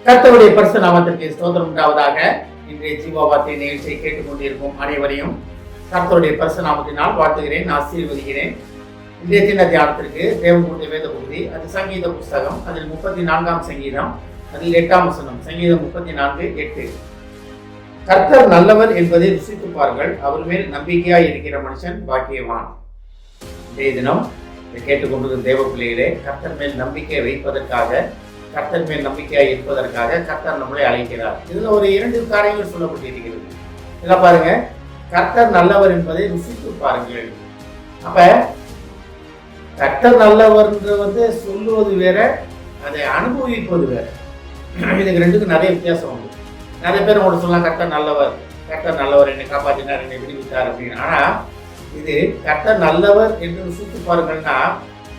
கர்த்தருடைய பரிசு நாமத்திற்கு ஸ்தோத்திரம் உண்டாவதாக. இன்றைய ஜீவாவார்த்தை நிகழ்ச்சியை கேட்டுக்கொண்டிருக்கும் அனைவரையும் கர்த்தருடைய பரிசு நாமத்தினால் வாழ்த்துகிறேன், ஆசீர்வதிக்கிறேன். இன்றைய தின தியானத்திற்கு தேவனுடைய வேத பகுதி, அது சங்கீத புஸ்தகம், அதில் 34ஆம் சங்கீதம், அதில் 8ஆம் வசனம். சங்கீதம் 34:8. கர்த்தர் நல்லவர் என்பதை ருசித்து பாருங்கள், அவர் மேல் நம்பிக்கையாய் இருக்கிற மனுஷன் பாக்கியவான். இன்றைய தினம் இதை கேட்டுக்கொண்டிருக்கும் தேவ பிள்ளைகளே, கர்த்தர் மேல் நம்பிக்கை வைப்பதற்காக, கர்த்தர் மேல் நம்பிக்கையாய் இருப்பதற்காக கர்த்தர் நம்மளை அழைக்கிறார். இதுல ஒரு 2 காரியங்கள் சொல்லப்பட்டிருக்கிறது. இதில் பாருங்க, கர்த்தர் நல்லவர் என்பதை ருசித்து பாருங்கள். அப்ப கர்த்தர் நல்லவர் சொல்லுவது வேற, அதை அனுபவிப்பது வேற. இதுக்கு ரெண்டுக்கும் நிறைய வித்தியாசம் உண்டு. நிறைய பேர் உங்களோட சொல்லலாம், கர்த்தர் நல்லவர் என்னை காப்பாற்றினார், என்னை விடுவித்தார் அப்படின்னு. ஆனா இது கர்த்தர் நல்லவர் என்று ருசித்து பாருங்கள்னா,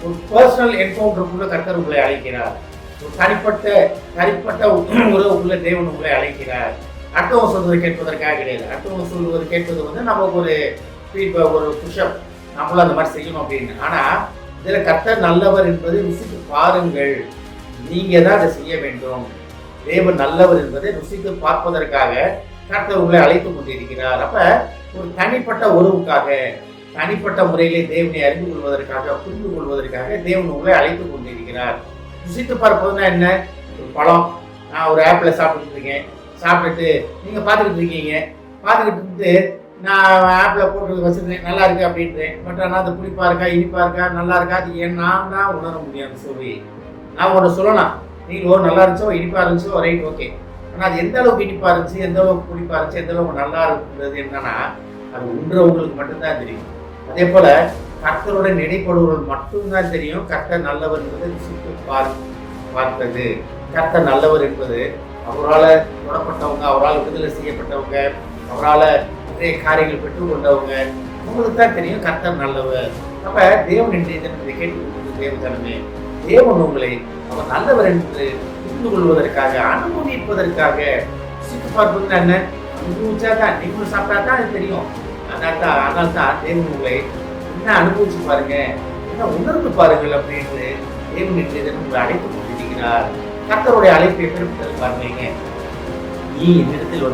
ஒரு பர்சனல் என்கவுண்டருக்குள்ள கர்த்தர் உங்களை அழைக்கிறார். ஒரு தனிப்பட்ட உறவுக்குள்ள தேவன் உங்களை அழைக்கிறார். அடுத்தவங்க சொல்வதை கேட்பதற்காக கிடையாது. அடுத்தவங்க சொல்வது கேட்பது நமக்கு ஒரு ஃபீட்பேக், ஒரு புஷ்அப், நம்மளும் அந்த மாதிரி செய்யணும் அப்படின்னு. ஆனா இதுல கர்த்தர் நல்லவர் என்பதை ருசித்து பாருங்கள், நீங்க தான் அதை செய்ய வேண்டும். தேவன் நல்லவர் என்பதை ருசித்து பார்ப்பதற்காக கர்த்தர் உங்களை அழைத்து கொண்டிருக்கிறார். அப்ப ஒரு தனிப்பட்ட உறவுக்காக, தனிப்பட்ட முறையிலே தேவனை அறிந்து கொள்வதற்காக, புரிந்து கொள்வதற்காக தேவன் உங்களை அழைத்து கொண்டிருக்கிறார். ருசித்து பார்ப்பதுன்னா என்ன? ஒரு பழம், நான் ஒரு ஆப்பிள் சாப்பிட்டுட்டு இருக்கேன், சாப்பிட்டுட்டு நீங்க பார்த்துக்கிட்டு இருக்கீங்க, பார்த்துக்கிட்டு இருந்து நான் ஆப்பிளை போட்டு வச்சிருக்கேன், நல்லா இருக்கு அப்படின்றேன். பட் ஆனால் அது புளிப்பா இருக்கா, இனிப்பா இருக்கா, நல்லா இருக்கா, அது ஏன் நான் தான் உணர முடியாது. சொல்லி நான் ஒன்று சொல்லலாம், நீங்கள் நல்லா இருந்துச்சோ இனிப்பா இருந்துச்சோ ரைட், ஓகே. ஆனால் அது எந்த அளவுக்கு இனிப்பா இருந்துச்சு, எந்த அளவுக்கு புளிப்பா இருந்துச்சு, எந்த அளவுக்கு நல்லா இருக்குன்றது என்னன்னா, அது உண்றவங்களுக்கு மட்டும்தான் தெரியும். அதே போல கர்த்தருடன் இடைப்படுவர்கள் மட்டும்தான் தெரியும் கர்த்தர் நல்லவர் என்பதை ருசித்து பார்த்தது. கர்த்தர் நல்லவர் என்பது அவரால் தொடப்பட்டவங்க, அவரால் விடுதலை செய்யப்பட்டவங்க, அவரால் நிறைய காரியங்கள் பெற்றுக்கொண்டவங்க, உங்களுக்கு தான் தெரியும் கர்த்தர் நல்லவர். அப்ப தேவன் இன்றைய தினத்தை கேட்டுக்கொண்டு தேவதனமே, தேவன் உங்களை அவர் நல்லவர் என்று புரிந்து கொள்வதற்காக, அனுபவிப்பதற்காக, ருசித்து பார்ப்பதுன்னா என்ன? அனுபவிச்சா தான், நீங்களும் சாப்பிட்டா தான் அது தெரியும். அதனால தான் தேவன் உங்களை என்ன அனுபவிச்சு பாருங்க, என்ன உணர்ந்து பாருங்கள் அப்படின்னு தேவன் இன்றைய தினம் உங்களை அழைத்து கொண்டிருக்கிறார். கர்த்தருடைய அழைப்பு எப்படிப்பட்டது பாருங்க. நீ என்னிடத்தில்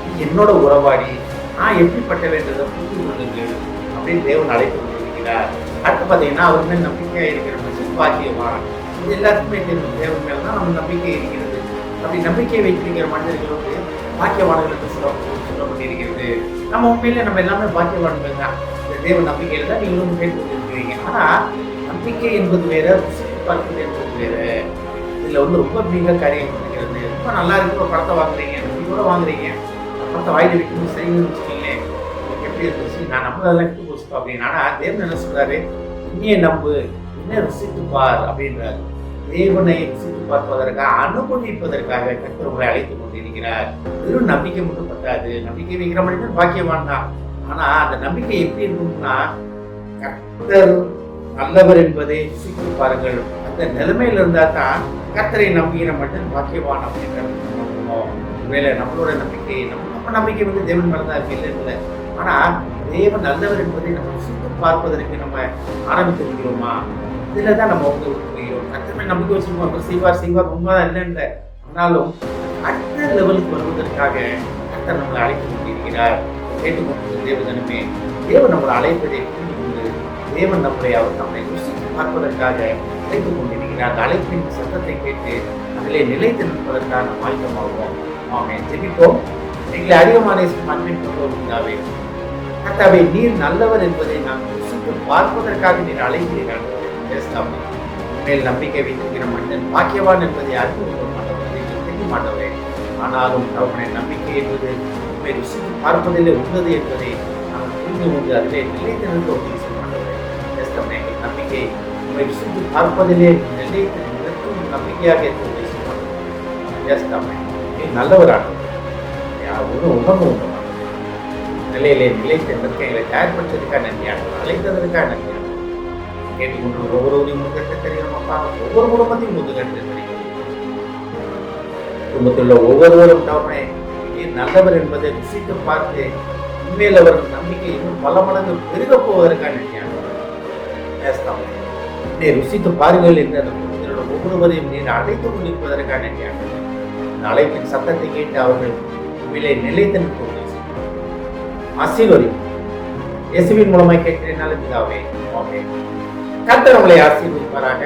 நீ என்னோட உறவாடி, நான் எப்படிப்பட்டவேன்றதை புரிந்து கொள்ளுங்கள் அப்படின்னு தேவன் அழைத்து கொண்டிருக்கிறார். அடுத்து பார்த்தீங்கன்னா, அவர் மேல் நம்பிக்கையா இருக்கிற மனுஷன் பாக்கியவான். இது எல்லாத்துக்குமே தெரியும், தேவன் மேல தான் நம்ம நம்பிக்கை இருக்கிறது. அப்படி நம்பிக்கையை வைத்திருக்கிற மனிதர்களுக்கு பாக்கியவான்களுக்கு சொல்லப்பட்டிருக்கிறது. நம்ம உண்மையில நம்ம எல்லாமே பாக்கியவான்கள் தான். தேவன் நம்பிக்கையில தான் நீங்களும் கேட்டுக்கொண்டிருக்கிறீங்க. ஆனா நம்பிக்கை என்பது வேற, ருசித்து பார்ப்பது என்பது வேற. இதுல ரொம்ப மிக காரியம் இருக்கிறது. ரொம்ப நல்லா இருக்கு, ஒரு படத்தை வாங்குறீங்க, கூட வாங்குறீங்க, படத்தை வாயில வைக்கணும், சரின்னு வச்சுக்கீங்களேன், உங்களுக்கு எப்படி இருந்துச்சு, நான் நம்பதெல்லாம் எடுத்து போச்சுப்பா அப்படின்னு. ஆனா தேவன் என்ன சொல்றாரு? இன்னையே நம்பு, இன்னும் ருசித்து பார் அப்படின்றாரு. தேவனை ருசித்து பார்ப்பதற்காக, அனுபவிப்பதற்காக கர்த்தர் உங்களை அழைத்து கொண்டிருக்கிறார். வெறும் நம்பிக்கை மட்டும் பத்தாது. நம்பிக்கை வைக்கிற மனிதன் பாக்கியவான் தான். ஆனா அந்த நம்பிக்கை எப்படி இருக்கும்னா, கர்த்தர் நல்லவர் என்பதை ருசித்து பாருங்கள். அந்த நிலைமையில இருந்தா தான் கர்த்தரை நம்புகிற மனிதன் பாக்கியவான் அப்படின்றது. ஒருவேளை நம்மளோட நம்பிக்கை, நம்ம நம்பிக்கை தேவன் மேலதான் இருக்கு, இல்லை. ஆனா தேவன் நல்லவர் என்பதை நம்ம ருசித்து பார்ப்பதற்கு நம்ம ஆரம்பித்திருக்கிறோமா? இதுலதான் நம்ம கர்த்தரை நம்பிக்கை வச்சிருக்கோம், அவர் செய்வார் உண்மைதான் இல்லைன்ற. ஆனாலும் அடுத்த லெவலுக்கு வருவதற்காக கர்த்தர் நம்மளை அழைத்து கொண்டிருக்கிறார். கேட்டுக்கொண்டிருக்கிற தேவதனமே, தேவன் நம்மளை அழைப்பதை புரிந்து கொண்டு, தேவன் நம்மை ருசித்து பார்ப்பதற்காக அழைத்துக் கொண்டிருக்கிறார். அந்த அழைப்பின் சத்தத்தை கேட்டு அதிலே நிலைத்து நிற்பதற்காக நாம் ஆயுதமாகுவோம். ஆமென். ஜெபிப்போம். எங்களை அதிகமான அன்பின் கொண்டவர்களாகவே, கர்த்தாவே, நீர் நல்லவர் என்பதை நாம் ருசித்து பார்ப்பதற்காக நீர் அழைக்கிறீர்கள். மேல் நம்பிக்கை வைத்திருக்கிற மனிதன் பாக்கியவான் என்பதை அறிந்து கொள்ள மாட்டவர்கள், தெரிய மாட்டவரே. ஆனாலும் அவருடைய நம்பிக்கை என்பது உண்மை ருசித்து பார்ப்பதிலே உள்ளது என்பதை நாங்கள் புரிந்து கொண்டு அதிலே நிலைத்து நிற்க உதவி செய்ய மாட்டவரே. எங்கள் நம்பிக்கை உண்மை ருசித்து பார்ப்பதிலே நிலைத்து நிற்கும் நம்பிக்கையாக இருக்க உதவி செய்ய மாட்டவரே. நீ நல்லவராக யாரும் உணர்வு உண்டு நிலையிலே நிலைத்த நிற்க எங்களை தயார்படுத்துவதற்காக நன்றியானவர், அழைத்ததற்காக நன்றியானவர். கேட்டுக்கொண்டு ஒவ்வொருவரையும் முதுகட்ட தெரியுமாப்பா, ஒவ்வொரு குடும்பத்தையும் முதுகட்ட தெரியும். குடும்பத்தில் உள்ள ஒவ்வொருவரும் நல்லவர் என்பதை ருசித்து பார்த்து உண்மையில் அவர்கள் நம்பிக்கை இன்னும் பல மடங்கு பெருக போவதற்கான ருசித்து பாருங்கள் என்று அந்த குடும்பத்தினோட ஒவ்வொருவரையும் நீர் அழைத்துக் கொண்டிருப்பதற்கான அந்த அழைப்பின் சத்தத்தை கேட்டு அவர்கள் உண்மையிலே நிலைத்து நிற்க ஆசீர்வதி இயேசுவின் மூலமாய் கேட்கிறேன் நல்ல பிதாவே. ஆமென். கர்த்தர் உங்களை ஆசீர்வதிப்பாராக.